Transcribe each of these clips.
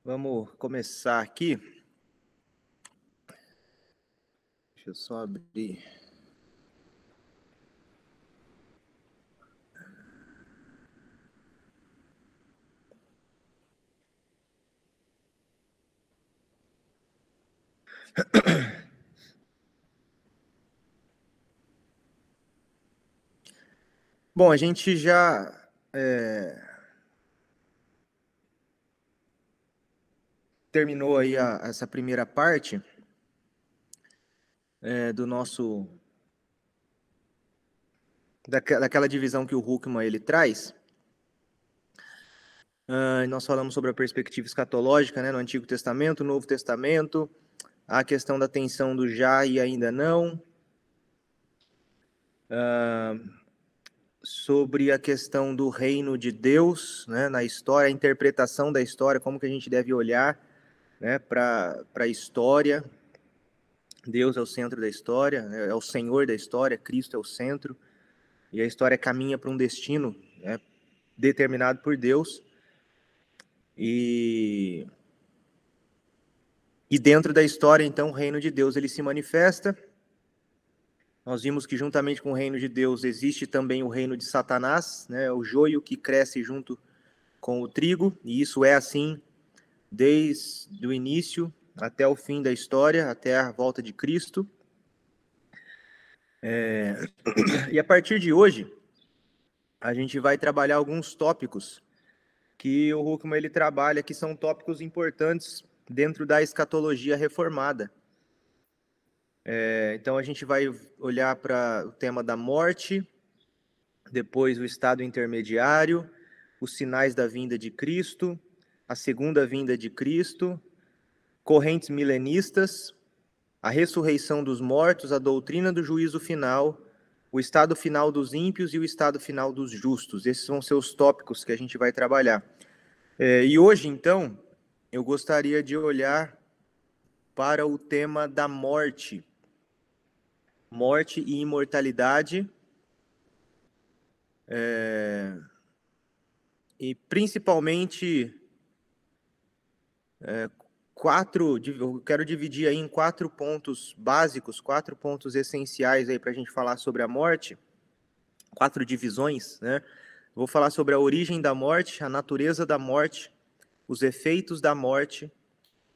Vamos começar aqui. Deixa eu só abrir. Bom, a gente já terminou aí essa primeira parte do nosso daquela divisão que o Huckman ele traz. Nós falamos sobre a perspectiva escatológica, né, no Antigo Testamento, no Novo Testamento, a questão da tensão do já e ainda não, sobre a questão do reino de Deus, né, na história, a interpretação da história, como que a gente deve olhar, né, para a história. Deus é o centro da história, é o Senhor da história, Cristo é o centro, e a história caminha para um destino, né, determinado por Deus. E dentro da história, então, o reino de Deus ele se manifesta. Nós vimos que juntamente com o reino de Deus existe também o reino de Satanás, né, o joio que cresce junto com o trigo, e isso é assim desde o início até o fim da história, até a volta de Cristo. E a partir de hoje, a gente vai trabalhar alguns tópicos que o Huckman ele trabalha, que são tópicos importantes dentro da escatologia reformada. Então a gente vai olhar para o tema da morte, depois o estado intermediário, os sinais da vinda de Cristo, a segunda vinda de Cristo, correntes milenistas, a ressurreição dos mortos, a doutrina do juízo final, o estado final dos ímpios e o estado final dos justos. Esses vão ser os tópicos que a gente vai trabalhar. E hoje, então, eu gostaria de olhar para o tema da morte. Morte e imortalidade. E principalmente eu quero dividir aí em 4 pontos básicos, 4 pontos essenciais aí para a gente falar sobre a morte, 4 divisões, né? Vou falar sobre a origem da morte, a natureza da morte, os efeitos da morte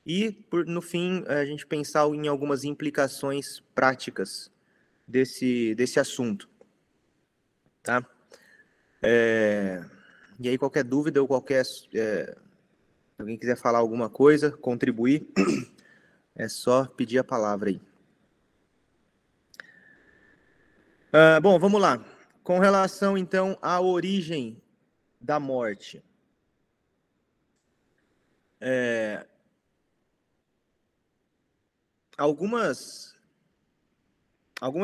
e, no fim, a gente pensar em algumas implicações práticas desse assunto, tá? E aí, qualquer dúvida ou alguém quiser falar alguma coisa, contribuir, é só pedir a palavra aí. Bom, vamos lá. Com relação, então, à origem da morte. Algumas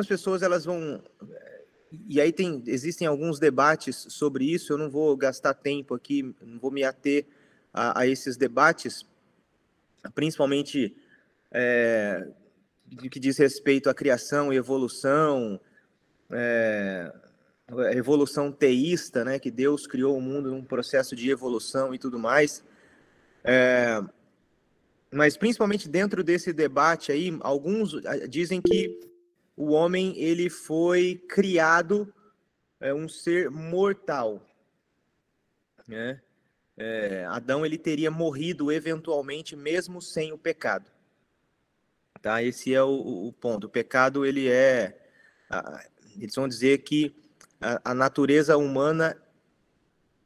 pessoas, elas vão... E aí existem alguns debates sobre isso, eu não vou gastar tempo aqui, não vou me ater a esses debates, principalmente do que diz respeito à criação e evolução, a evolução teísta, né, que Deus criou o mundo num processo de evolução e tudo mais. Mas principalmente dentro desse debate aí, alguns dizem que o homem ele foi criado um ser mortal, né? Adão ele teria morrido eventualmente mesmo sem o pecado, tá? Esse é o ponto. O pecado ele eles vão dizer que a natureza humana,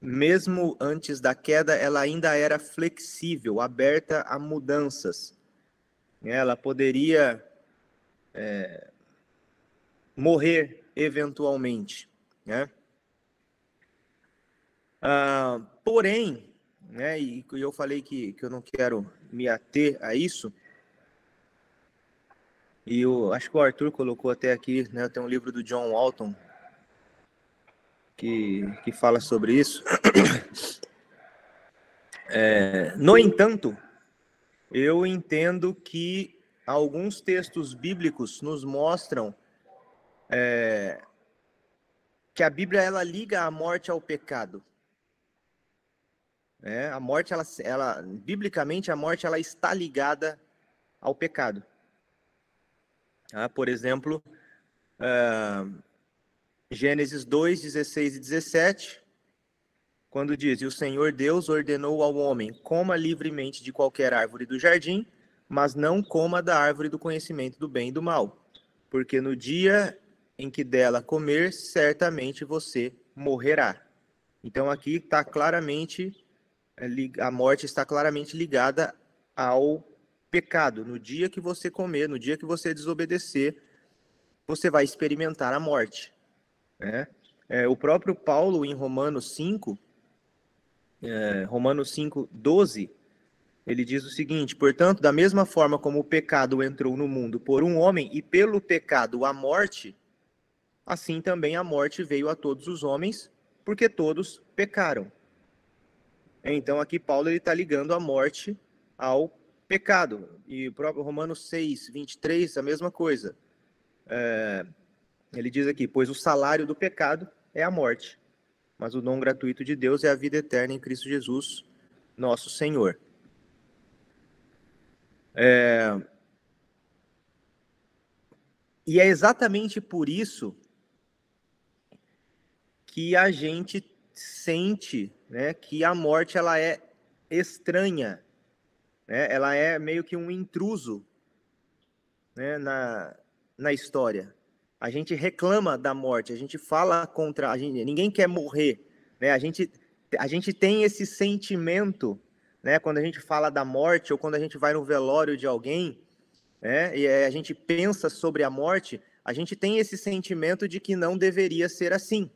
mesmo antes da queda, ela ainda era flexível, aberta a mudanças. Ela poderia morrer eventualmente, né? Porém, né, e eu falei que eu não quero me ater a isso, e acho que o Arthur colocou até aqui, né, tem um livro do John Walton que fala sobre isso. No entanto, eu entendo que alguns textos bíblicos nos mostram que a Bíblia ela liga a morte ao pecado. A morte, biblicamente, a morte ela está ligada ao pecado. Por exemplo, Gênesis 2, 16 e 17, quando diz: "E o Senhor Deus ordenou ao homem, coma livremente de qualquer árvore do jardim, mas não coma da árvore do conhecimento do bem e do mal, porque no dia em que dela comer, certamente você morrerá." Então aqui está claramente, a morte está claramente ligada ao pecado. No dia que você comer, no dia que você desobedecer, você vai experimentar a morte. O próprio Paulo, em Romanos 5, Romanos 5, 12, ele diz o seguinte: "Portanto, da mesma forma como o pecado entrou no mundo por um homem, e pelo pecado a morte, assim também a morte veio a todos os homens, porque todos pecaram." Então aqui Paulo está ligando a morte ao pecado. E o próprio Romanos 6, 23, a mesma coisa. Ele diz aqui: "Pois o salário do pecado é a morte, mas o dom gratuito de Deus é a vida eterna em Cristo Jesus, nosso Senhor." E é exatamente por isso que a gente sente, né, que a morte ela é estranha, né? Ela é meio que um intruso, né, na história. A gente reclama da morte, a gente fala contra, ninguém quer morrer, né? A gente tem esse sentimento, né, quando a gente fala da morte ou quando a gente vai no velório de alguém, né, e a gente pensa sobre a morte, a gente tem esse sentimento de que não deveria ser assim,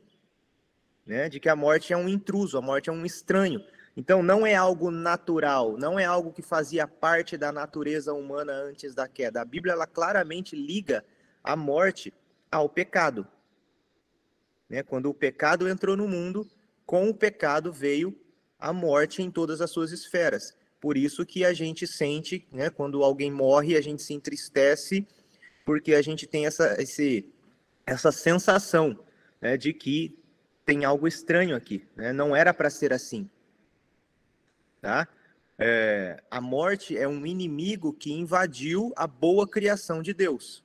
né, de que a morte é um intruso, a morte é um estranho. Então, não é algo natural, não é algo que fazia parte da natureza humana antes da queda. A Bíblia ela claramente liga a morte ao pecado. Né? Quando o pecado entrou no mundo, com o pecado veio a morte em todas as suas esferas. Por isso que a gente sente, né, quando alguém morre, a gente se entristece, porque a gente tem essa sensação, né, de que tem algo estranho aqui, né? Não era para ser assim, tá? A morte é um inimigo que invadiu a boa criação de Deus,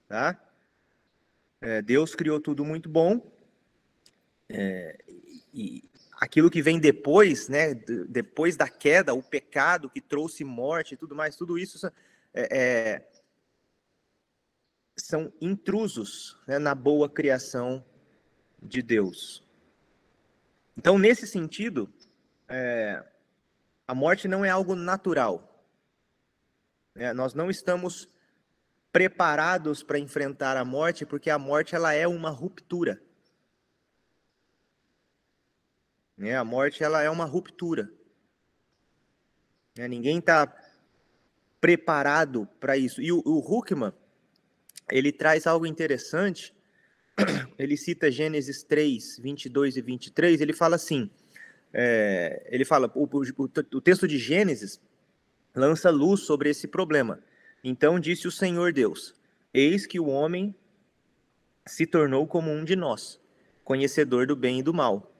tá? Deus criou tudo muito bom, e aquilo que vem depois, né? Depois da queda, o pecado que trouxe morte e tudo mais, tudo isso são intrusos, né, na boa criação de Deus. Então, nesse sentido, a morte não é algo natural. Nós não estamos preparados para enfrentar a morte, porque a morte ela é uma ruptura. A morte ela é uma ruptura. Ninguém está preparado para isso. E o Huckman, ele traz algo interessante. Ele cita Gênesis 3, 22 e 23. Ele fala assim, o texto de Gênesis lança luz sobre esse problema. Então disse o Senhor Deus: "Eis que o homem se tornou como um de nós, conhecedor do bem e do mal.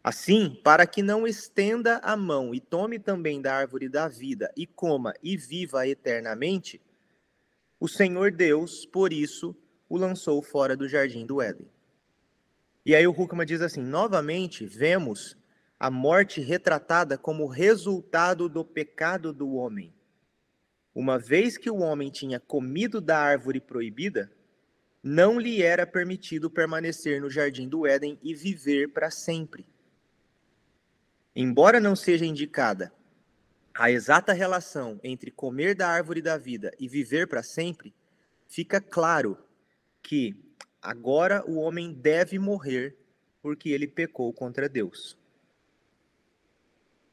Assim, para que não estenda a mão e tome também da árvore da vida e coma e viva eternamente, o Senhor Deus, por isso, o lançou fora do jardim do Éden." E aí o Huckman diz assim: "Novamente, vemos a morte retratada como resultado do pecado do homem. Uma vez que o homem tinha comido da árvore proibida, não lhe era permitido permanecer no jardim do Éden e viver para sempre. Embora não seja indicada a exata relação entre comer da árvore da vida e viver para sempre, fica claro que agora o homem deve morrer porque ele pecou contra Deus."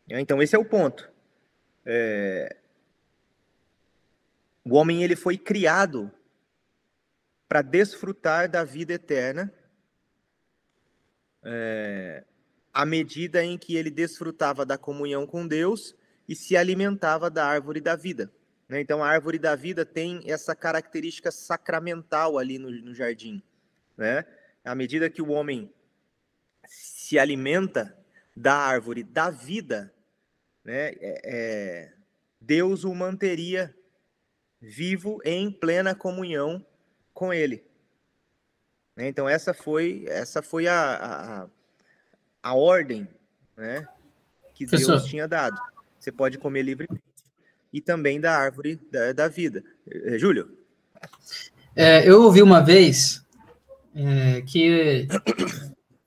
Então esse é o ponto. O homem ele foi criado para desfrutar da vida eterna, à medida em que ele desfrutava da comunhão com Deus e se alimentava da árvore da vida. Então, a árvore da vida tem essa característica sacramental ali no jardim. À medida que o homem se alimenta da árvore da vida, né, Deus o manteria vivo em plena comunhão com ele. Então essa foi a ordem, né, que Deus Professor, tinha dado. Você pode comer livremente. E também da árvore da vida. Júlio? eu ouvi uma vez que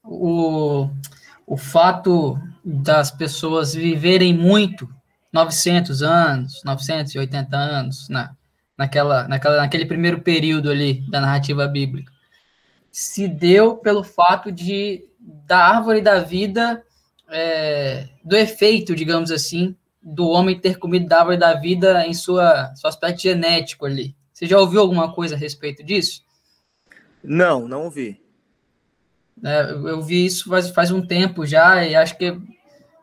o fato das pessoas viverem muito, 900 anos, 980 anos, naquele primeiro período ali da narrativa bíblica, se deu pelo fato da árvore da vida, do efeito, digamos assim, do homem ter comido da árvore da vida em seu aspecto genético ali. Você já ouviu alguma coisa a respeito disso? Não ouvi. Eu vi isso faz um tempo já, e acho que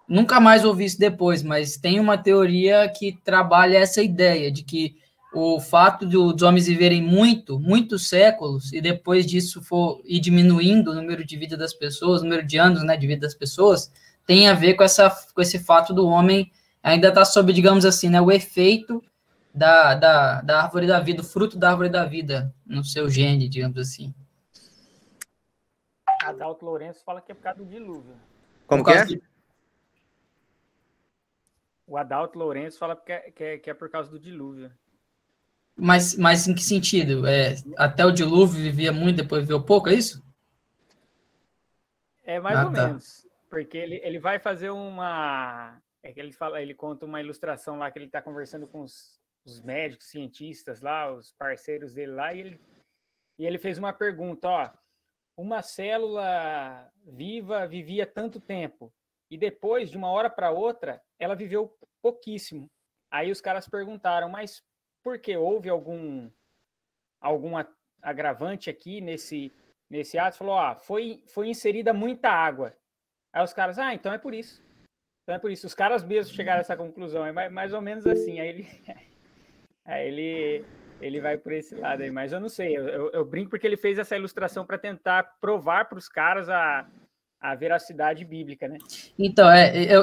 nunca mais ouvi isso depois, mas tem uma teoria que trabalha essa ideia de que o fato dos homens viverem muitos séculos, e depois disso for ir diminuindo o número de vida das pessoas, o número de anos, né, de vida das pessoas, tem a ver com esse fato do homem ainda estar sob, digamos assim, né, o efeito da árvore da vida, o fruto da árvore da vida no seu gene, digamos assim. Adalto Lourenço fala que é por causa do dilúvio. Como que é? O Adalto Lourenço fala que é por causa do dilúvio. Mas em que sentido? Até o dilúvio vivia muito, depois viveu pouco, é isso? É mais ou Tá. menos. Porque ele vai fazer uma... ele conta uma ilustração lá que ele está conversando com os médicos, cientistas lá, os parceiros dele lá, e ele fez uma pergunta, ó, uma célula viva vivia tanto tempo, e depois, de uma hora para outra, ela viveu pouquíssimo. Aí os caras perguntaram, mas por que? Houve algum agravante aqui nesse ato? Falou, foi inserida muita água. Aí os caras, então é por isso. Então é por isso. Os caras mesmos chegaram a essa conclusão. É mais ou menos assim. Aí ele vai por esse lado aí. Mas eu não sei. Eu brinco porque ele fez essa ilustração para tentar provar para os caras a veracidade bíblica, né? Então,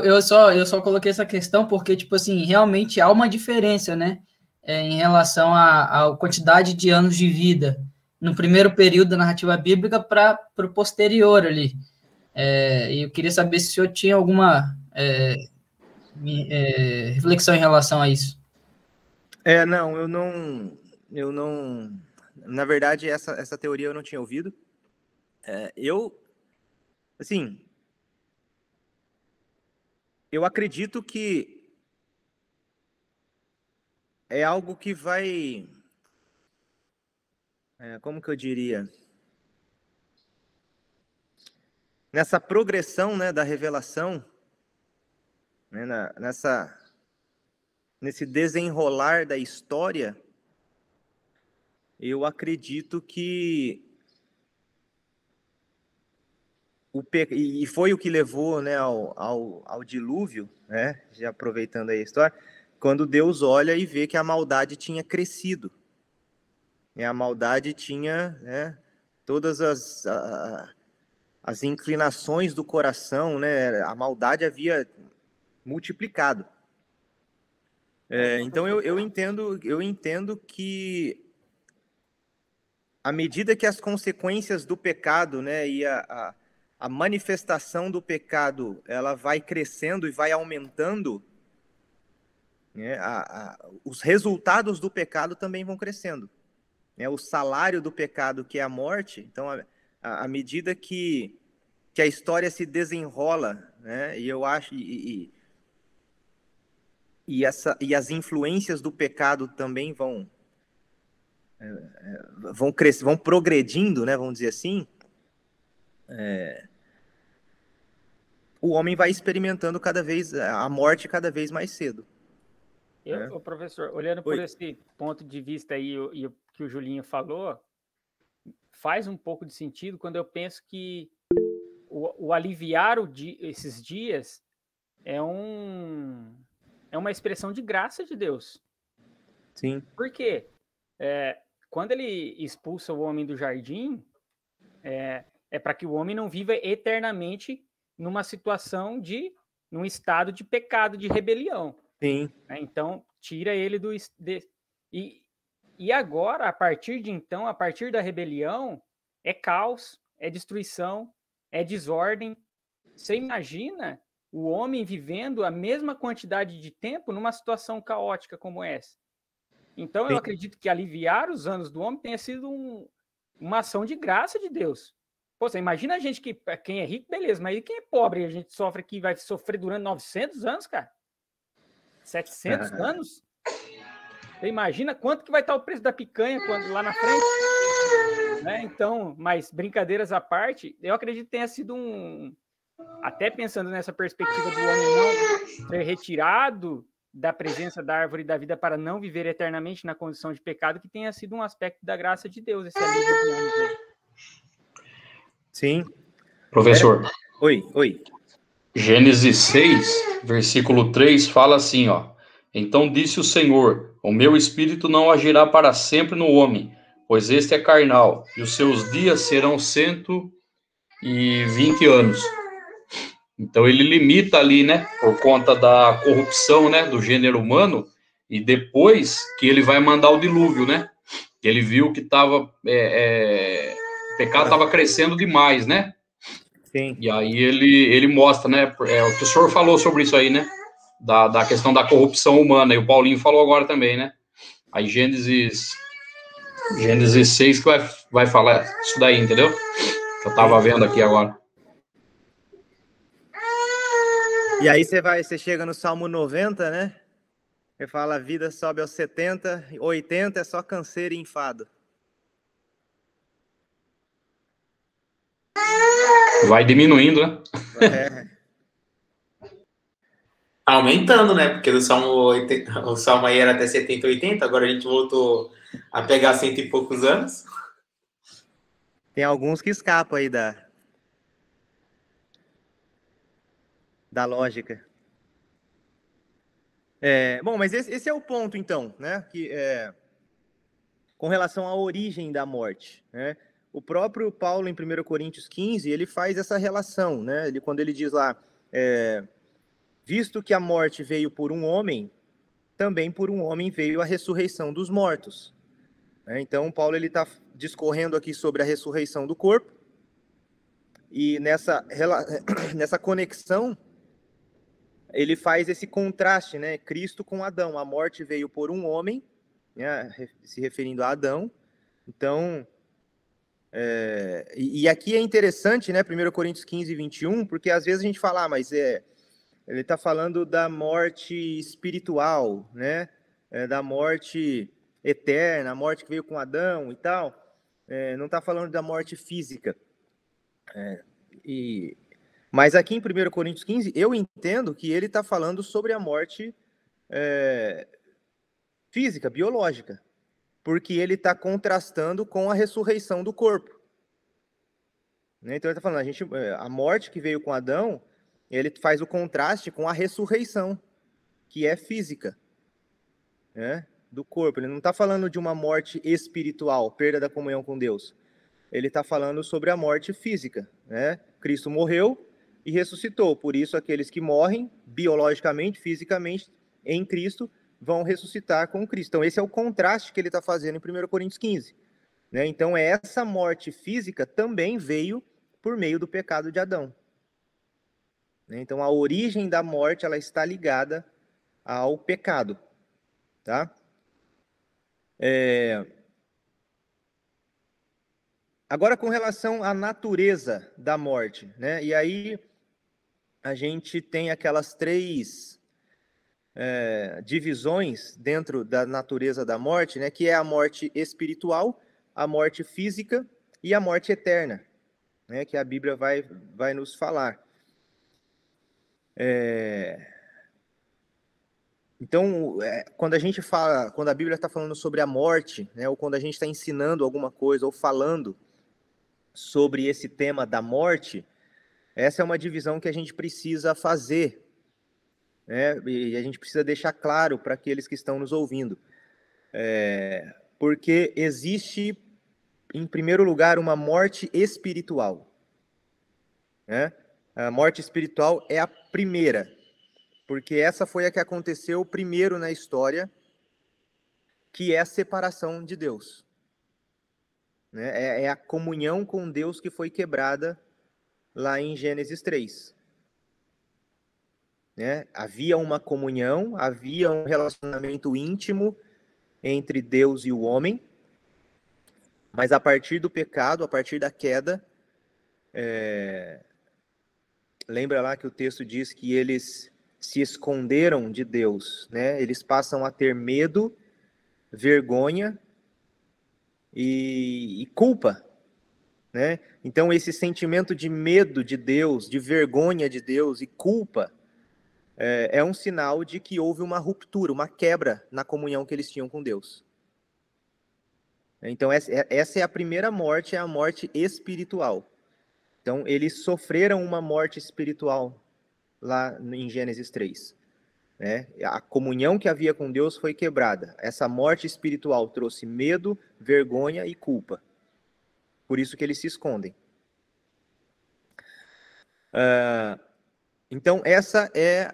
eu só coloquei essa questão porque, tipo assim, realmente há uma diferença, né? Em relação à quantidade de anos de vida no primeiro período da narrativa bíblica para o posterior ali. E eu queria saber se o senhor tinha alguma reflexão em relação a isso. Não, eu não, na verdade, essa teoria eu não tinha ouvido. Assim, eu acredito que é algo que vai, como que eu diria, nessa progressão, né, da revelação, né, nesse desenrolar da história, eu acredito que e foi o que levou, né, ao dilúvio, né, já aproveitando aí a história, quando Deus olha e vê que a maldade tinha crescido. E a maldade tinha, né, todas as inclinações do coração, né, a maldade havia multiplicado. Então eu entendo que à medida que as consequências do pecado, né, e a manifestação do pecado, ela vai crescendo e vai aumentando, né, os resultados do pecado também vão crescendo. Né, o salário do pecado, que é a morte, então, à medida que a história se desenrola, né, e eu acho, e as influências do pecado também vão crescer, vão progredindo, né, vamos dizer assim, o homem vai experimentando a morte cada vez mais cedo. Professor, olhando por esse ponto de vista aí e o que o Julinho falou, faz um pouco de sentido quando eu penso que o aliviar esses dias é uma expressão de graça de Deus. Sim. Por quê? Quando ele expulsa o homem do jardim, é para que o homem não viva eternamente numa situação num estado de pecado, de rebelião. Sim. Então, tira ele e agora, a partir da rebelião, é caos, é destruição, é desordem. Você imagina o homem vivendo a mesma quantidade de tempo numa situação caótica como essa? Então, eu acredito que aliviar os anos do homem tenha sido uma ação de graça de Deus. Pô, você imagina a gente quem é rico, beleza, mas quem é pobre e a gente sofre aqui, vai sofrer durante 900 anos, cara? 700 anos? Você imagina quanto que vai estar o preço da picanha lá na frente? Né? Então, mas brincadeiras à parte, eu acredito que tenha sido até pensando nessa perspectiva do homem não ser retirado da presença da árvore da vida para não viver eternamente na condição de pecado, que tenha sido um aspecto da graça de Deus, esse alívio de homem. Sim. Professor. Oi. Gênesis 6, versículo 3, fala assim, ó. Então disse o Senhor, o meu espírito não agirá para sempre no homem, pois este é carnal, e os seus dias serão 120 anos. Então ele limita ali, né, por conta da corrupção, né, do gênero humano, e depois que ele vai mandar o dilúvio, né, ele viu que o pecado estava crescendo demais, né. Sim. E aí ele mostra, né, o que o senhor falou sobre isso aí, né, da questão da corrupção humana, e o Paulinho falou agora também, né, aí Gênesis 6 que vai falar isso daí, entendeu? Que eu tava vendo aqui agora. E aí você chega no Salmo 90, né? Você fala, a vida sobe aos 70, 80 é só canseiro e enfado. Vai diminuindo, né? Aumentando, né? Porque o Salmo aí era até 70, 80, agora a gente voltou a pegar 100 e poucos anos. Tem alguns que escapam aí da lógica. Bom, mas esse é o ponto, então, né? Que, com relação à origem da morte, né? O próprio Paulo, em 1 Coríntios 15, ele faz essa relação, né? Quando ele diz lá, visto que a morte veio por um homem, também por um homem veio a ressurreição dos mortos. Então, Paulo está discorrendo aqui sobre a ressurreição do corpo, e nessa conexão, ele faz esse contraste, né? Cristo com Adão. A morte veio por um homem, né? Se referindo a Adão. Então, e aqui é interessante, né? 1 Coríntios 15, 21, porque às vezes a gente fala, mas ele está falando da morte espiritual, né? Da morte eterna, a morte que veio com Adão e tal. Não está falando da morte física. Mas aqui em 1 Coríntios 15, eu entendo que ele está falando sobre a morte física, biológica, porque ele está contrastando com a ressurreição do corpo. Então ele está falando, a morte que veio com Adão, ele faz o contraste com a ressurreição, que é física, né, do corpo. Ele não está falando de uma morte espiritual, perda da comunhão com Deus. Ele está falando sobre a morte física, né? Cristo morreu e ressuscitou. Por isso, aqueles que morrem biologicamente, fisicamente, em Cristo, vão ressuscitar com Cristo. Então, esse é o contraste que ele está fazendo em 1 Coríntios 15. Né? Então, essa morte física também veio por meio do pecado de Adão. Então, a origem da morte ela está ligada ao pecado. Tá? Agora, com relação à natureza da morte, né? E aí a gente tem aquelas três divisões dentro da natureza da morte, né? Que é a morte espiritual, a morte física e a morte eterna, né? Que a Bíblia vai nos falar. Então, quando a Bíblia está falando sobre a morte, né? Ou quando a gente está ensinando alguma coisa ou falando sobre esse tema da morte, essa é uma divisão que a gente precisa fazer, né? E a gente precisa deixar claro para aqueles que estão nos ouvindo. Porque existe, em primeiro lugar, uma morte espiritual, né? A morte espiritual é a primeira, porque essa foi a que aconteceu primeiro na história, que é a separação de Deus. Né? É a comunhão com Deus que foi quebrada lá em Gênesis 3. Né? Havia uma comunhão, havia um relacionamento íntimo entre Deus e o homem, mas a partir do pecado, a partir da queda, lembra lá que o texto diz que eles se esconderam de Deus, né? Eles passam a ter medo, vergonha e culpa, né? Então esse sentimento de medo de Deus, de vergonha de Deus e culpa é um sinal de que houve uma ruptura, uma quebra na comunhão que eles tinham com Deus. Então essa é a primeira morte, é a morte espiritual. Então eles sofreram uma morte espiritual lá em Gênesis 3. Né? A comunhão que havia com Deus foi quebrada. Essa morte espiritual trouxe medo, vergonha e culpa. Por isso que eles se escondem. Então, essa é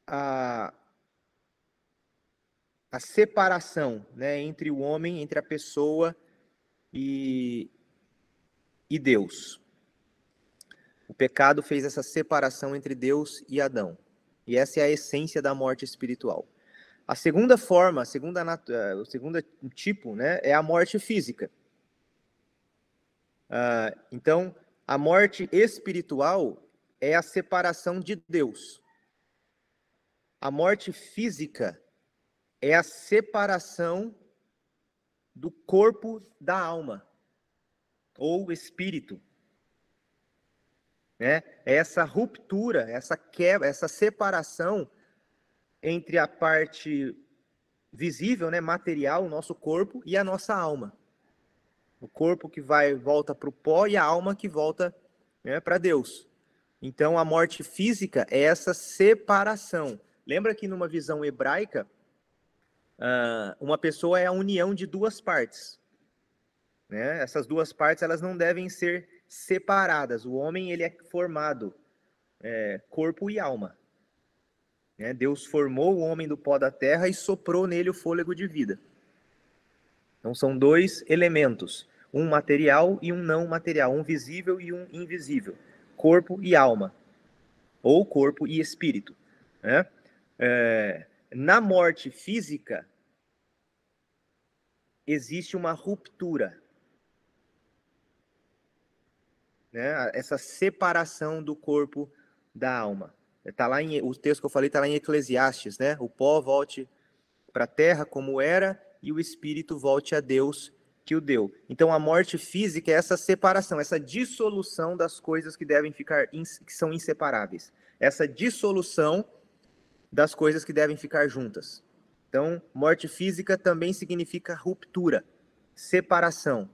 a separação, né, entre o homem, entre a pessoa e Deus. O pecado fez essa separação entre Deus e Adão. E essa é a essência da morte espiritual. A segunda forma, o segundo tipo, né, é a morte física. Então, a morte espiritual é a separação de Deus. A morte física é a separação do corpo da alma, ou espírito. Né? Essa ruptura, essa quebra, essa separação entre a parte visível, né, material, o nosso corpo, e a nossa alma. O corpo que volta para o pó e a alma que volta, né, para Deus. Então, a morte física é essa separação. Lembra que numa visão hebraica, uma pessoa é a união de duas partes. Né? Essas duas partes elas não devem ser separadas. O homem ele é formado corpo e alma. Né? Deus formou o homem do pó da terra e soprou nele o fôlego de vida. Então são dois elementos, um material e um não material, um visível e um invisível, corpo e alma, ou corpo e espírito. Né? Na morte física existe uma ruptura. Né? Essa separação do corpo da alma. O texto que eu falei está lá em Eclesiastes, né? O pó volte para a terra como era e o espírito volte a Deus que o deu. Então a morte física é essa separação, essa dissolução das coisas que devem ficar, que são inseparáveis. Essa dissolução das coisas que devem ficar juntas. Então, morte física também significa ruptura, separação.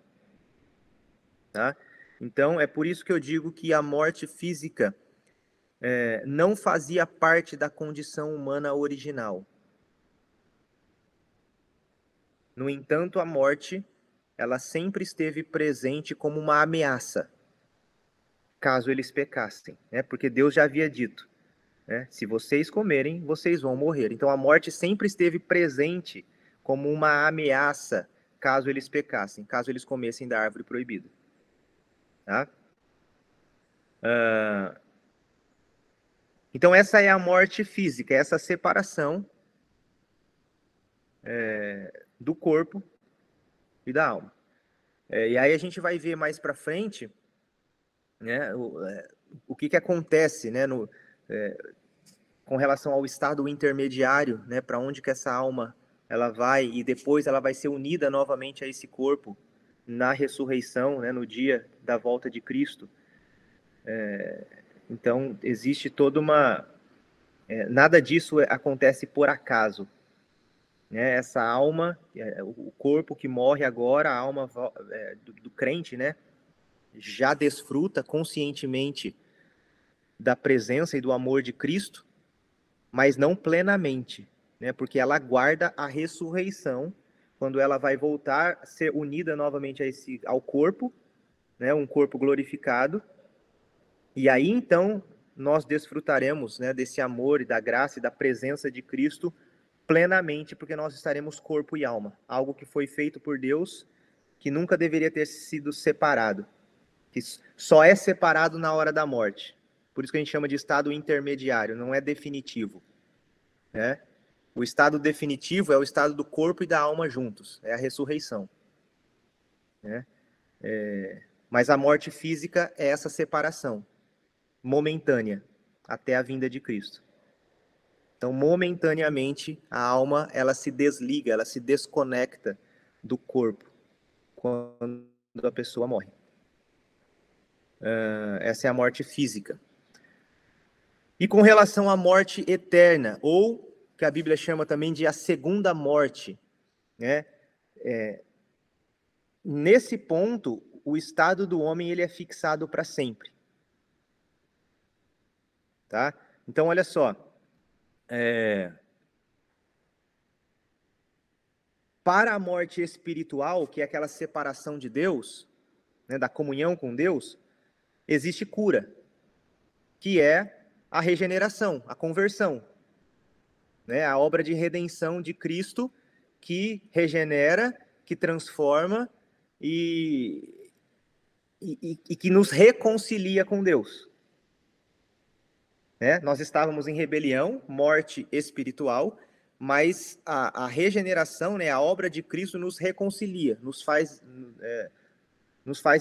Tá? Então, é por isso que eu digo que a morte física não fazia parte da condição humana original. No entanto, a morte, ela sempre esteve presente como uma ameaça, caso eles pecassem, né? Porque Deus já havia dito, né? Se vocês comerem, vocês vão morrer. Então, a morte sempre esteve presente como uma ameaça, caso eles pecassem, caso eles comessem da árvore proibida. Tá? Então, essa é a morte física, essa separação do corpo e da alma. E aí a gente vai ver mais para frente, né, o que acontece, né, com relação ao estado intermediário, né, para onde que essa alma ela vai, e depois ela vai ser unida novamente a esse corpo na ressurreição, né, no dia da volta de Cristo. Então, existe toda uma... nada disso acontece por acaso. Né? Essa alma, o corpo que morre agora, a alma do crente, né, já desfruta conscientemente da presença e do amor de Cristo, mas não plenamente, né, porque ela aguarda a ressurreição, quando ela vai voltar a ser unida novamente ao corpo, né, um corpo glorificado, E aí, então, nós desfrutaremos, né, desse amor e da graça e da presença de Cristo plenamente, porque nós estaremos corpo e alma. Algo que foi feito por Deus, que nunca deveria ter sido separado. Que só é separado na hora da morte. Por isso que a gente chama de estado intermediário, não é definitivo. Né? O estado definitivo é o estado do corpo e da alma juntos, é a ressurreição. Né? Mas a morte física é essa separação momentânea até a vinda de Cristo. Então, momentaneamente, a alma ela se desliga, ela se desconecta do corpo quando a pessoa morre. Essa é a morte física. E com relação à morte eterna, ou que a Bíblia chama também de a segunda morte, né? Nesse ponto, o estado do homem ele é fixado para sempre. Tá? Então, olha só. Para a morte espiritual, que é aquela separação de Deus, né, da comunhão com Deus, existe cura, que é a regeneração, a conversão. Né, a obra de redenção de Cristo que regenera, que transforma e que nos reconcilia com Deus. Né? Nós estávamos em rebelião, morte espiritual, mas a regeneração, né, a obra de Cristo nos reconcilia, nos faz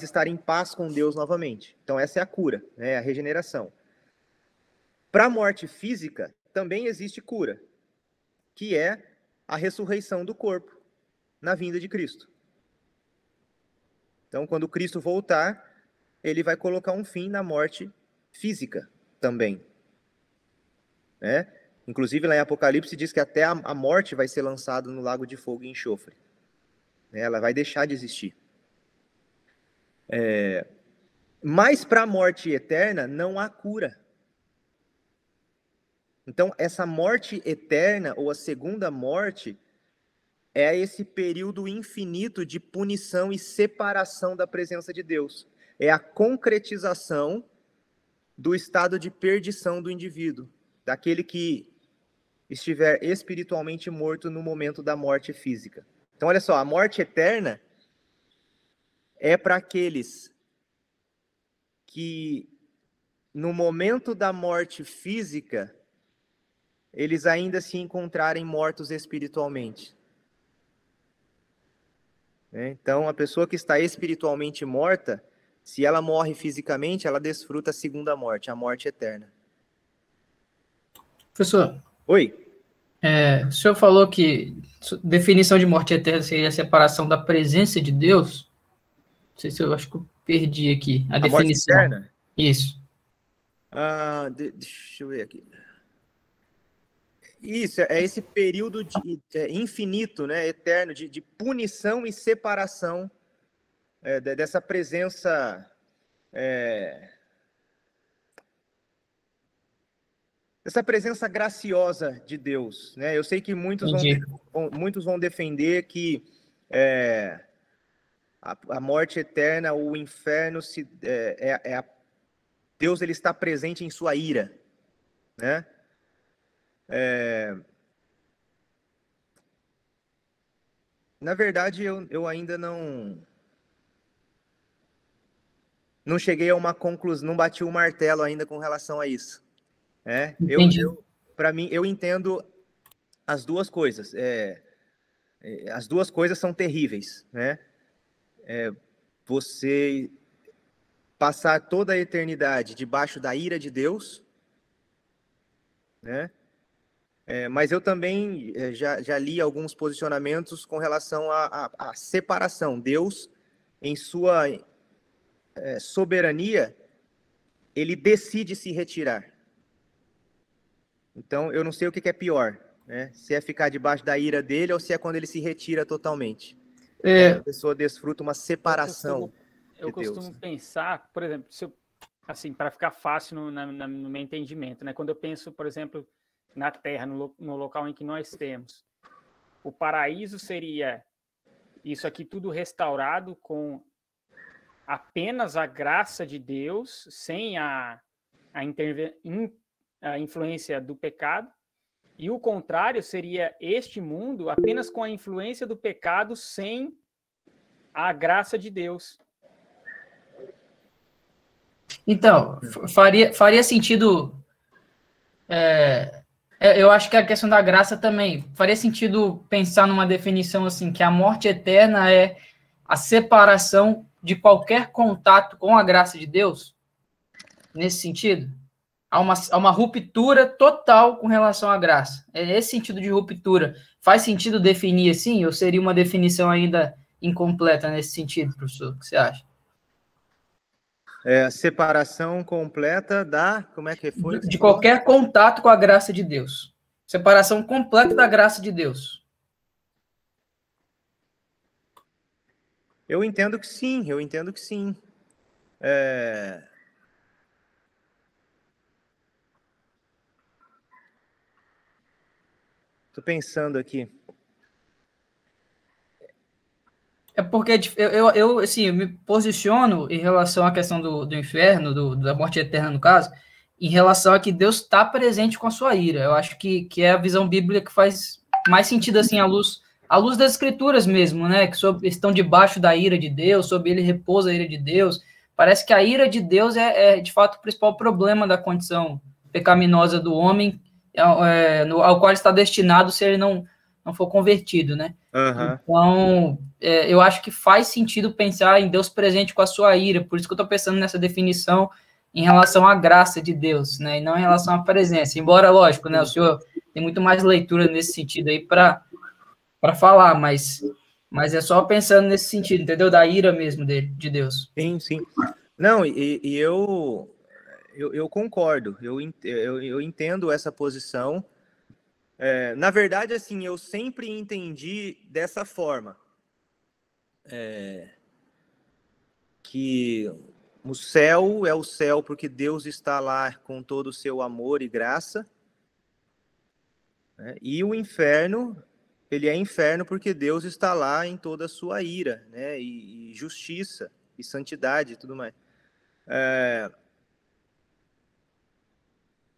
estar em paz com Deus novamente. Então essa é a cura, né, a regeneração. Para a morte física, também existe cura, que é a ressurreição do corpo na vinda de Cristo. Então, quando Cristo voltar, ele vai colocar um fim na morte física também. Né? Inclusive, lá em Apocalipse, diz que até a morte vai ser lançada no lago de fogo e enxofre. Ela vai deixar de existir. Mas para a morte eterna, não há cura. Então, essa morte eterna, ou a segunda morte, é esse período infinito de punição e separação da presença de Deus. É a concretização do estado de perdição do indivíduo, daquele que estiver espiritualmente morto no momento da morte física. Então, olha só, a morte eterna é para aqueles que, no momento da morte física, eles ainda se encontrarem mortos espiritualmente. Então, a pessoa que está espiritualmente morta, se ela morre fisicamente, ela desfruta a segunda morte, a morte eterna. Professor. Oi. O senhor falou que definição de morte eterna seria a separação da presença de Deus. Não sei se eu acho que eu perdi aqui a definição. Morte eterna? Isso. Deixa eu ver aqui. Isso, é esse período infinito, né, eterno, de punição e separação dessa presença essa presença graciosa de Deus. Né? Eu sei que muitos vão defender que a morte eterna, o inferno, Deus ele está presente em sua ira. Né? Na verdade, eu ainda não cheguei a uma conclusão, não bati o martelo ainda com relação a isso. Para mim, eu entendo as duas coisas. As duas coisas são terríveis, né? Você passar toda a eternidade debaixo da ira de Deus, né? Mas eu também já li alguns posicionamentos com relação à separação. Deus, em sua soberania, ele decide se retirar. Então, eu não sei o que é pior, né? Se é ficar debaixo da ira dele ou se é quando ele se retira totalmente. A pessoa desfruta uma separação. Eu costumo pensar, por exemplo, assim, para ficar fácil no meu entendimento, né? Quando eu penso, por exemplo, na Terra, no local em que nós temos, o paraíso seria isso aqui tudo restaurado com apenas a graça de Deus, sem a influência do pecado, e o contrário seria este mundo apenas com a influência do pecado, sem a graça de Deus. Então, faria sentido. Eu acho que a questão da graça também faria sentido pensar numa definição assim, que a morte eterna é a separação de qualquer contato com a graça de Deus, nesse sentido. Há uma ruptura total com relação à graça. É esse sentido de ruptura. Faz sentido definir assim, ou seria uma definição ainda incompleta nesse sentido, professor? O que você acha? Separação completa da... Como é que foi? De qualquer contato com a graça de Deus. Separação completa da graça de Deus. Eu entendo que sim, Estou pensando aqui. É porque eu assim, eu me posiciono em relação à questão do inferno, da morte eterna, no caso, em relação a que Deus está presente com a sua ira. Eu acho que é a visão bíblica que faz mais sentido, assim, à luz das escrituras mesmo, né? Que estão debaixo da ira de Deus, sob ele repousa a ira de Deus. Parece que a ira de Deus de fato, o principal problema da condição pecaminosa do homem, ao qual está destinado se ele não for convertido, né? Uhum. Então, eu acho que faz sentido pensar em Deus presente com a sua ira, por isso que eu estou pensando nessa definição em relação à graça de Deus, né? E não em relação à presença. Embora, lógico, né? O senhor tem muito mais leitura nesse sentido aí para falar, mas é só pensando nesse sentido, entendeu? Da ira mesmo de Deus. Sim. Não, e eu concordo, eu entendo essa posição. Na verdade, assim, eu sempre entendi dessa forma, que o céu é o céu porque Deus está lá com todo o seu amor e graça, né? E o inferno, ele é inferno porque Deus está lá em toda a sua ira, né? E justiça, e santidade e tudo mais.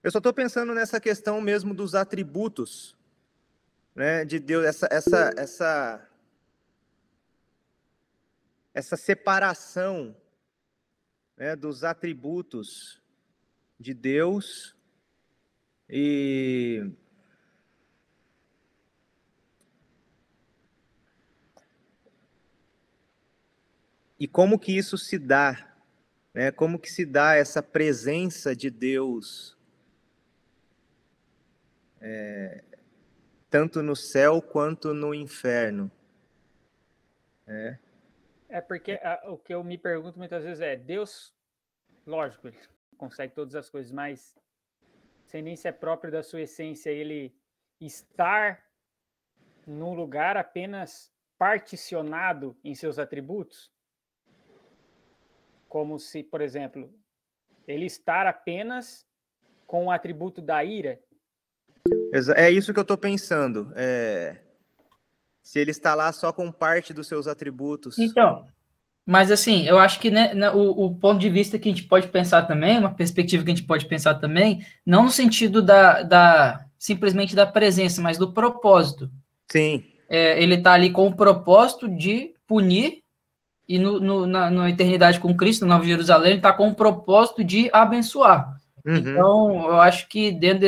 Eu só estou pensando nessa questão mesmo dos atributos, né, de Deus, essa separação, né, dos atributos de Deus e como que isso se dá, né? Como que se dá essa presença de Deus tanto no céu quanto no inferno. Porque o que eu me pergunto muitas vezes Deus, lógico, ele consegue todas as coisas, mas sem nem ser próprio da sua essência, ele estar num lugar apenas particionado em seus atributos? Como se, por exemplo, ele estar apenas com o atributo da ira? É isso que eu estou pensando. Se ele está lá só com parte dos seus atributos. Então, mas assim, eu acho que, né, o ponto de vista que a gente pode pensar também, uma perspectiva que a gente pode pensar também, não no sentido simplesmente da presença, mas do propósito. Sim. Ele está ali com o propósito de punir, e na eternidade com Cristo, na Nova Jerusalém, ele está com o propósito de abençoar. Uhum. Então, eu acho que dentro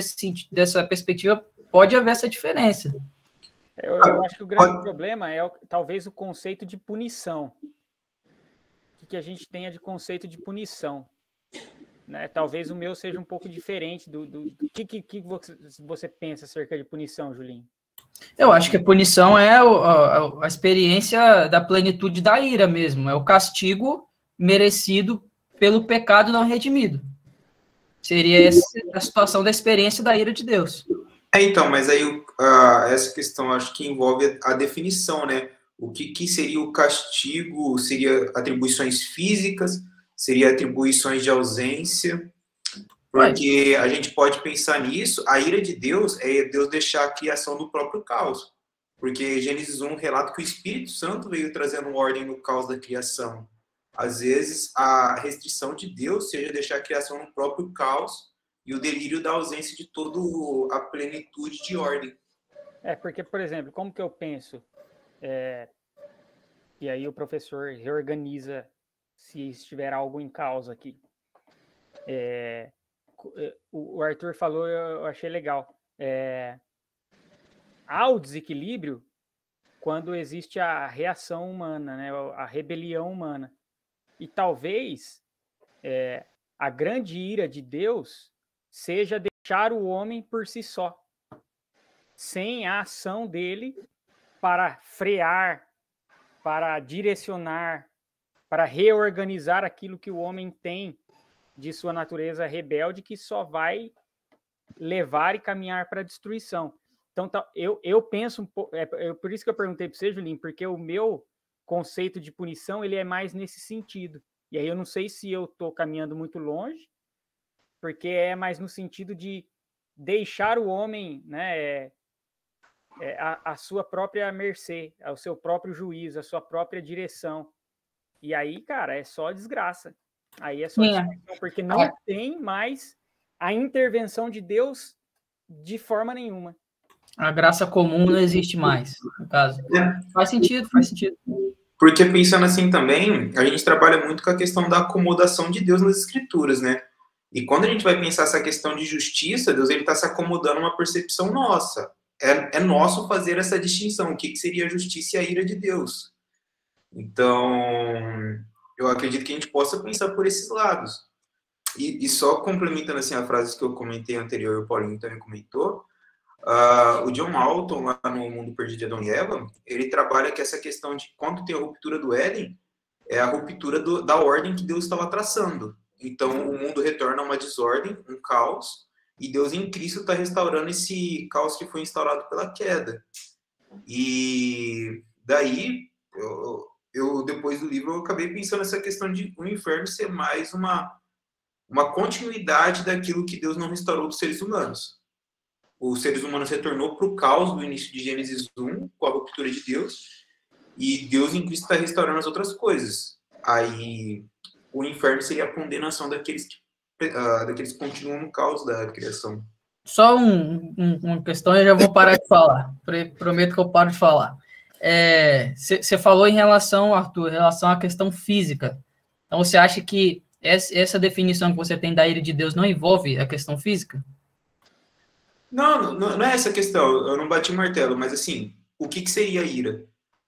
dessa perspectiva pode haver essa diferença. Eu acho que o grande problema é talvez o conceito de punição. O que a gente tenha de conceito de punição, né? Talvez o meu seja um pouco diferente do que você pensa acerca de punição, Julinho. Eu acho que a punição é a experiência da plenitude da ira mesmo, é o castigo merecido pelo pecado não redimido. Seria essa a situação da experiência da ira de Deus. Então, mas aí essa questão acho que envolve a definição, né? O que seria o castigo? Seria atribuições físicas? Seria atribuições de ausência? Porque a gente pode pensar nisso, a ira de Deus é Deus deixar a criação do próprio caos. Porque Gênesis 1 relata que o Espírito Santo veio trazendo ordem no caos da criação. às vezes a restrição de Deus seja deixar a criação no próprio caos e o delírio da ausência de toda a plenitude de ordem. Porque, por exemplo, como que eu penso? E aí o professor reorganiza se estiver algo em causa aqui. O Arthur falou, eu achei legal. Há o desequilíbrio quando existe a reação humana, né? A rebelião humana. E talvez a grande ira de Deus seja deixar o homem por si só, sem a ação dele para frear, para direcionar, para reorganizar aquilo que o homem tem de sua natureza rebelde, que só vai levar e caminhar para a destruição. Então, eu penso um pouco, por isso que eu perguntei para você, Julinho, porque o meu conceito de punição ele é mais nesse sentido. E aí eu não sei se eu estou caminhando muito longe, porque é mais no sentido de deixar o homem, né, a sua própria mercê, ao seu próprio juízo, a sua própria direção. E aí, cara, é só desgraça. Aí é só destruição, porque não tem mais a intervenção de Deus de forma nenhuma. A graça comum não existe mais, no caso. Faz sentido. Porque pensando assim também, a gente trabalha muito com a questão da acomodação de Deus nas escrituras, né? E quando a gente vai pensar essa questão de justiça, Deus ele está se acomodando a uma percepção nossa. É nosso fazer essa distinção. O que seria a justiça e a ira de Deus? Então, eu acredito que a gente possa pensar por esses lados. E só complementando assim a frase que eu comentei anterior, e o Paulinho também comentou, o John Alton, lá no Mundo Perdido de Adão e Eva, ele trabalha que essa questão de quando tem a ruptura do Éden, é a ruptura da ordem que Deus estava traçando. Então, o mundo retorna a uma desordem, um caos, e Deus em Cristo está restaurando esse caos que foi instaurado pela queda. E daí, eu depois do livro, eu acabei pensando nessa questão de o inferno ser mais uma continuidade daquilo que Deus não restaurou dos seres humanos. Os seres humanos retornou para o caos do início de Gênesis 1, com a ruptura de Deus, e Deus em Cristo está restaurando as outras coisas. Aí, o inferno seria a condenação daqueles que continuam no caos da criação. Só uma questão, eu já vou parar de falar. Prometo que eu paro de falar. Você falou em relação, Arthur, em relação à questão física. Então, você acha que essa definição que você tem da ira de Deus não envolve a questão física? Não é essa a questão. Eu não bati o martelo, mas assim, o que seria ira?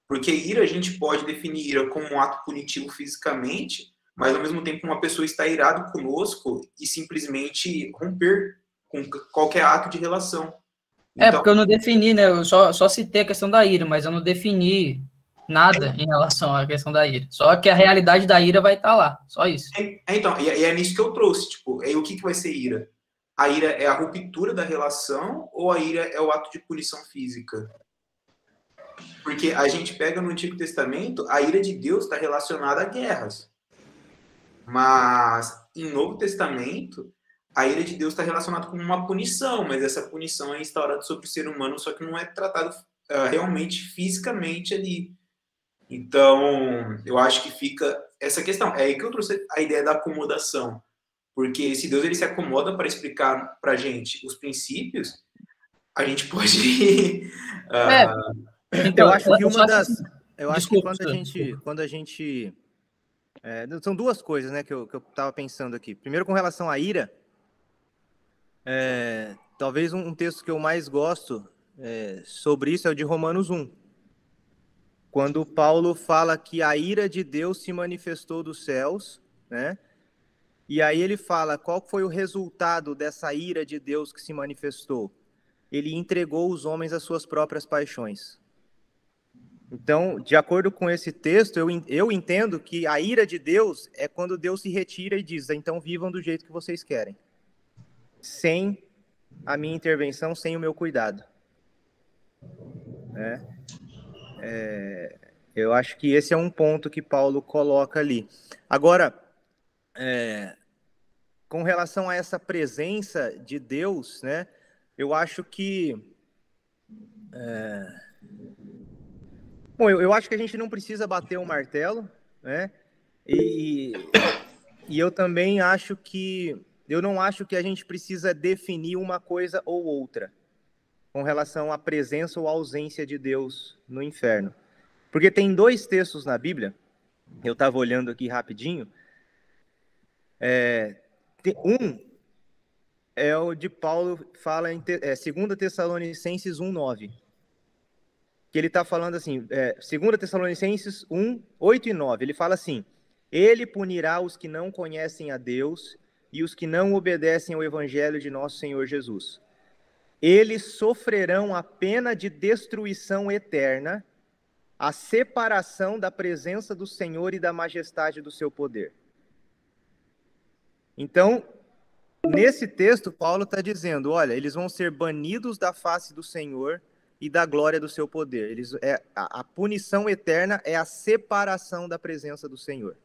Porque ira, a gente pode definir ira como um ato punitivo fisicamente, mas ao mesmo tempo uma pessoa está irado conosco e simplesmente romper com qualquer ato de relação. Então, porque eu não defini, né? Eu só citei a questão da ira, mas eu não defini nada em relação à questão da ira. Só que a realidade da ira vai estar lá, só isso. Então, e é nisso que eu trouxe, tipo, o que vai ser ira? A ira é a ruptura da relação ou a ira é o ato de punição física? Porque a gente pega no Antigo Testamento, a ira de Deus está relacionada a guerras. Mas, em Novo Testamento, a ira de Deus está relacionada com uma punição, mas essa punição é instaurada sobre o ser humano, só que não é tratado realmente, fisicamente ali. Então, eu acho que fica essa questão. É aí que eu trouxe a ideia da acomodação. Porque se Deus ele se acomoda para explicar para a gente os princípios, a gente pode... Então, eu acho que uma das... Eu acho que quando a gente são duas coisas, né, que eu estava pensando aqui. Primeiro, com relação à ira, talvez um texto que eu mais gosto sobre isso é o de Romanos 1. Quando Paulo fala que a ira de Deus se manifestou dos céus, né? E aí ele fala qual foi o resultado dessa ira de Deus que se manifestou. Ele entregou os homens às suas próprias paixões. Então, de acordo com esse texto, eu entendo que a ira de Deus é quando Deus se retira e diz, então vivam do jeito que vocês querem. Sem a minha intervenção, sem o meu cuidado. Eu acho que esse é um ponto que Paulo coloca ali. Agora, com relação a essa presença de Deus, né, eu acho que... Bom, eu acho que a gente não precisa bater o martelo, né? E eu também acho que... Eu não acho que a gente precisa definir uma coisa ou outra com relação à presença ou ausência de Deus no inferno. Porque tem 2 textos na Bíblia, eu estava olhando aqui rapidinho. Um é o de Paulo, fala em 2 Tessalonicenses 1:9. Que ele está falando assim, 2 Tessalonicenses 1, 8 e 9. Ele fala assim: ele punirá os que não conhecem a Deus e os que não obedecem ao evangelho de nosso Senhor Jesus. Eles sofrerão a pena de destruição eterna, a separação da presença do Senhor e da majestade do seu poder. Então, nesse texto, Paulo está dizendo, olha, eles vão ser banidos da face do Senhor e da glória do seu poder. A punição eterna é a separação da presença do Senhor.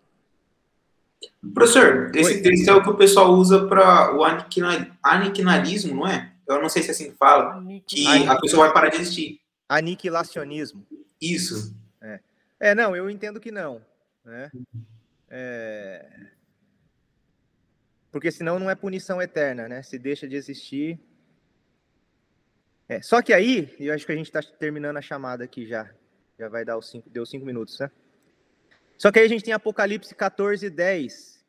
Professor, esse texto é o que o pessoal usa para o aniquilarismo, não é? Eu não sei se é assim que fala, que a pessoa vai parar de existir. Aniquilacionismo. Isso. Não, eu entendo que não. Né? Porque senão não é punição eterna, né? Se deixa de existir. Só que aí, eu acho que a gente está terminando a chamada aqui já. Já vai dar deu 5 minutos, né? Só que aí a gente tem Apocalipse 14:10,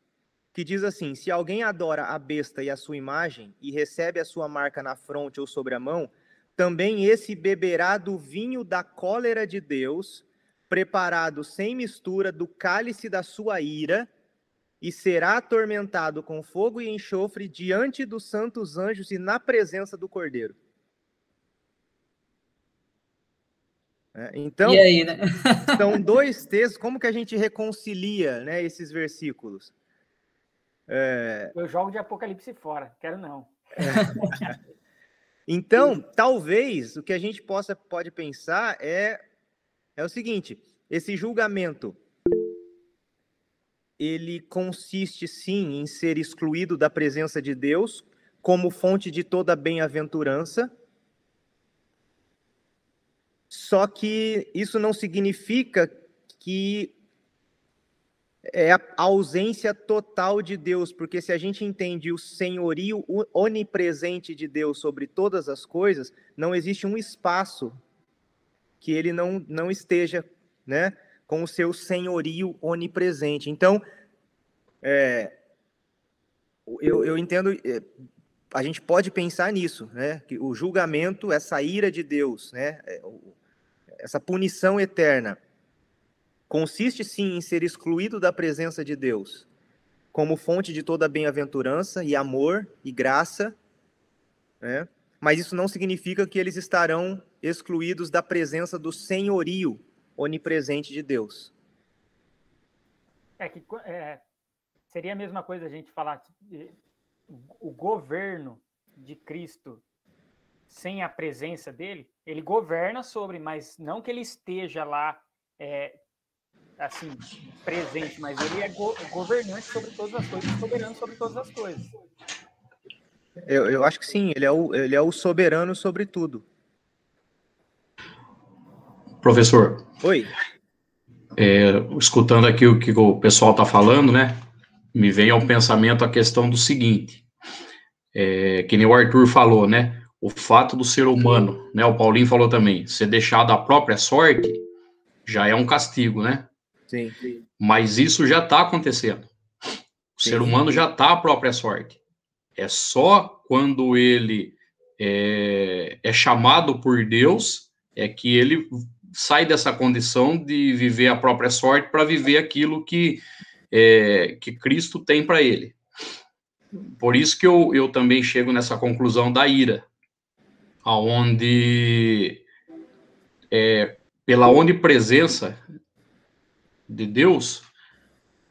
que diz assim: se alguém adora a besta e a sua imagem, e recebe a sua marca na fronte ou sobre a mão, também esse beberá do vinho da cólera de Deus, preparado sem mistura do cálice da sua ira, e será atormentado com fogo e enxofre diante dos santos anjos e na presença do Cordeiro. Então, e aí, né? São 2 textos. Como que a gente reconcilia, né, esses versículos? Eu jogo de Apocalipse fora, quero não. Então, talvez, o que a gente pode pensar é o seguinte: esse julgamento, ele consiste, sim, em ser excluído da presença de Deus como fonte de toda bem-aventurança. Só que isso não significa que é a ausência total de Deus, porque se a gente entende o senhorio onipresente de Deus sobre todas as coisas, não existe um espaço que ele não esteja, né, com o seu senhorio onipresente. Então, eu entendo, a gente pode pensar nisso, né, que o julgamento, essa ira de Deus, né, essa punição eterna, consiste sim em ser excluído da presença de Deus, como fonte de toda bem-aventurança e amor e graça, né? Mas isso não significa que eles estarão excluídos da presença do senhorio onipresente de Deus. Seria a mesma coisa a gente falar o governo de Cristo sem a presença dele. Ele governa sobre, mas não que ele esteja lá assim, presente, mas ele é governante sobre todas as coisas, soberano sobre todas as coisas. Eu acho que sim, ele é o soberano sobre tudo. Professor. Oi. Escutando aqui o que o pessoal está falando, né? Me vem ao pensamento a questão do seguinte, que nem o Arthur falou, né? O fato do ser humano, né? O Paulinho falou também, ser deixado à própria sorte já é um castigo, né? Sim. Mas isso já está acontecendo. O ser humano já está à própria sorte. É só quando ele é chamado por Deus é que ele sai dessa condição de viver a própria sorte para viver aquilo que Cristo tem para ele. Por isso que eu também chego nessa conclusão da ira, onde pela onipresença de Deus,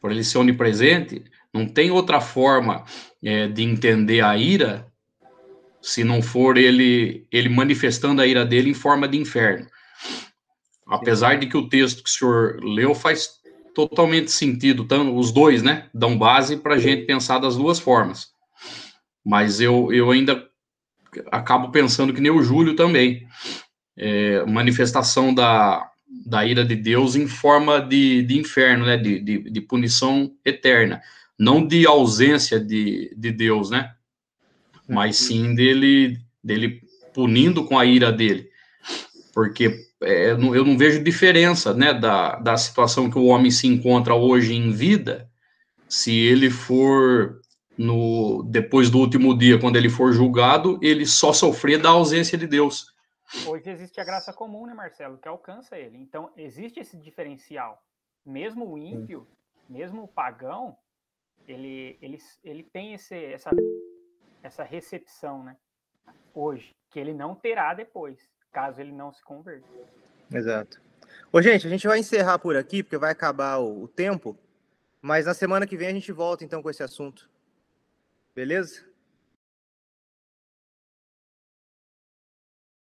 por ele ser onipresente, não tem outra forma de entender a ira se não for ele manifestando a ira dele em forma de inferno. Apesar de que o texto que o senhor leu faz totalmente sentido, os dois, né, dão base para a gente pensar das duas formas. Mas eu ainda acabo pensando que nem o Júlio também. Manifestação da da ira de Deus em forma de inferno, né? De punição eterna. Não de ausência de Deus, né? Mas sim dele punindo com a ira dele. Porque eu não vejo diferença, né, da situação que o homem se encontra hoje em vida, se ele for, depois do último dia, quando ele for julgado, ele só sofrer da ausência de Deus. Hoje existe a graça comum, né, Marcelo, que alcança ele. Então, existe esse diferencial. Mesmo o ímpio, mesmo o pagão, ele tem essa recepção, né, hoje, que ele não terá depois, caso ele não se converta. Exato. Ô, gente, a gente vai encerrar por aqui, porque vai acabar o tempo, mas na semana que vem a gente volta, então, com esse assunto. Beleza?